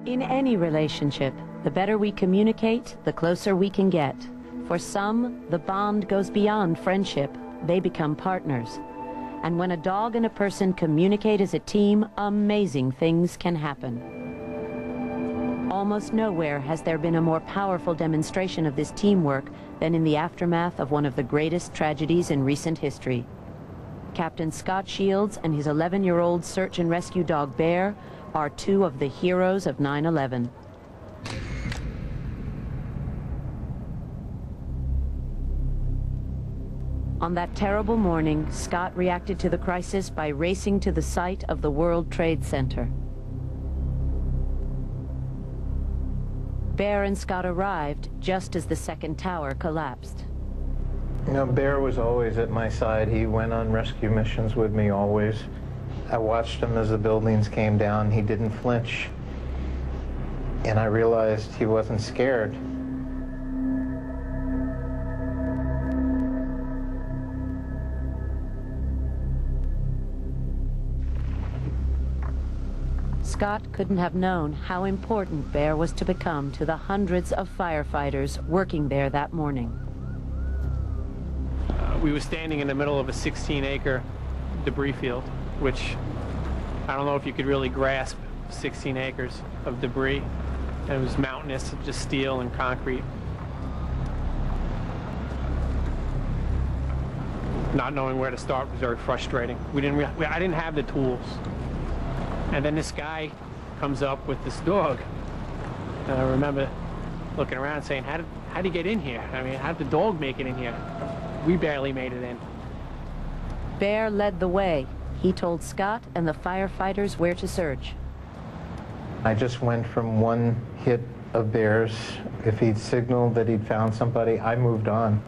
In any relationship, the better we communicate, the closer we can get. For some, the bond goes beyond friendship. They become partners. And when a dog and a person communicate as a team, amazing things can happen. Almost nowhere has there been a more powerful demonstration of this teamwork than in the aftermath of one of the greatest tragedies in recent history. Captain Scott Shields and his 11-year-old search and rescue dog Bear are two of the heroes of 9/11. On that terrible morning, Scott reacted to the crisis by racing to the site of the World Trade Center. Bear and Scott arrived just as the second tower collapsed. You know, Bear was always at my side. He went on rescue missions with me always. I watched him as the buildings came down. He didn't flinch. And I realized he wasn't scared. Scott couldn't have known how important Bear was to become to the hundreds of firefighters working there that morning. We were standing in the middle of a 16-acre debris field, which I don't know if you could really grasp 16 acres of debris. And it was mountainous, just steel and concrete. Not knowing where to start was very frustrating. I didn't have the tools. And then this guy comes up with this dog. And I remember looking around saying, how did he get in here? I mean, how did the dog make it in here? We barely made it in. Bear led the way. He told Scott and the firefighters where to search. I just went from one hit of Bear's. If he'd signaled that he'd found somebody, I moved on.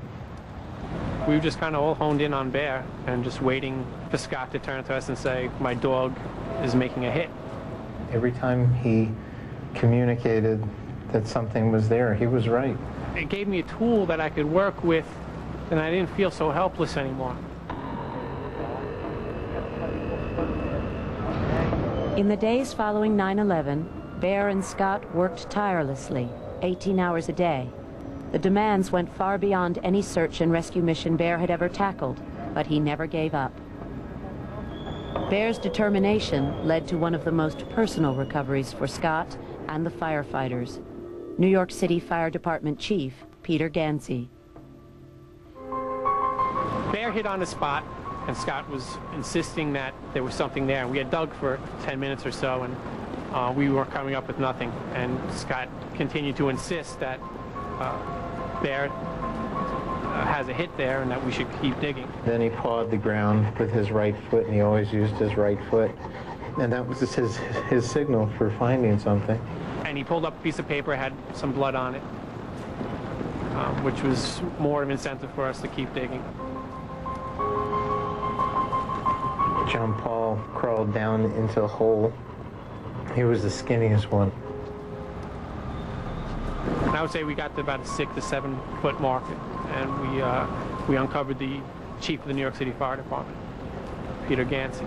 We were just kind of all honed in on Bear and just waiting for Scott to turn to us and say, my dog is making a hit. Every time he communicated that something was there, he was right. It gave me a tool that I could work with, and I didn't feel so helpless anymore. In the days following 9/11, Bear and Scott worked tirelessly, 18 hours a day. The demands went far beyond any search and rescue mission Bear had ever tackled, but he never gave up. Bear's determination led to one of the most personal recoveries for Scott and the firefighters. New York City Fire Department Chief Peter Gansey. Bear hit on the spot, and Scott was insisting that there was something there. We had dug for 10 minutes or so, and we were coming up with nothing. And Scott continued to insist that Bear has a hit there and that we should keep digging. Then he pawed the ground with his right foot, and he always used his right foot. And that was his signal for finding something. And he pulled up a piece of paper, had some blood on it, which was more of an incentive for us to keep digging. John Paul crawled down into a hole. He was the skinniest one. And I would say we got to about a 6 to 7 foot mark, and we uncovered the chief of the New York City Fire Department, Peter Gansey,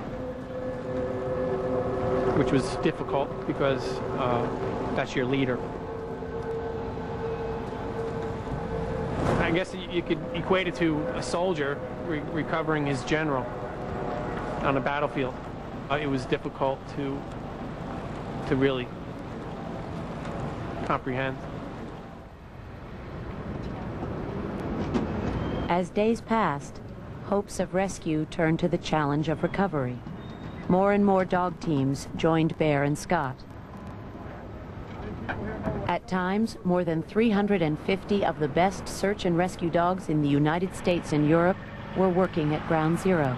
which was difficult because that's your leader. I guess you could equate it to a soldier recovering his general on a battlefield. It was difficult to really comprehend. As days passed, hopes of rescue turned to the challenge of recovery. More and more dog teams joined Bear and Scott. At times, more than 350 of the best search and rescue dogs in the United States and Europe were working at Ground Zero.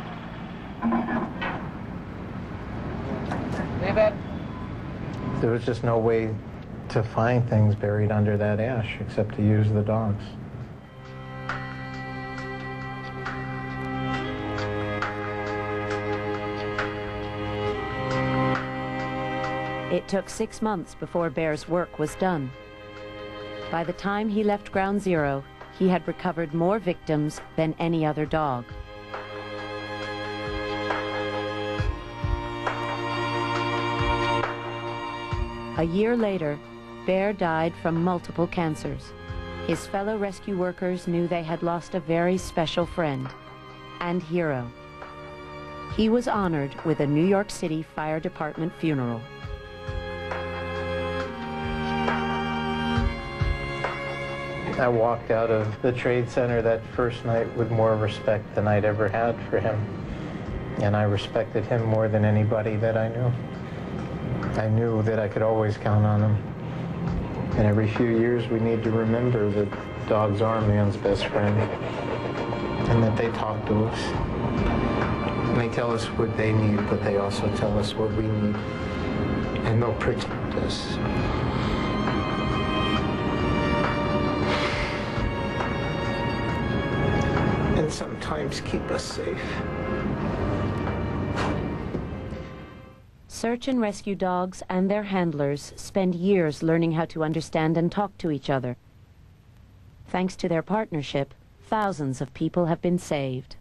There was just no way to find things buried under that ash except to use the dogs. It took 6 months before Bear's work was done. By the time he left Ground Zero, he had recovered more victims than any other dog. A year later, Bear died from multiple cancers. His fellow rescue workers knew they had lost a very special friend and hero. He was honored with a New York City Fire Department funeral. I walked out of the Trade Center that first night with more respect than I'd ever had for him. And I respected him more than anybody that I knew. I knew that I could always count on him. And every few years we need to remember that dogs are man's best friend. And that they talk to us. And they tell us what they need, but they also tell us what we need. And they'll protect us. And sometimes keep us safe. Search and rescue dogs and their handlers spend years learning how to understand and talk to each other. Thanks to their partnership, thousands of people have been saved.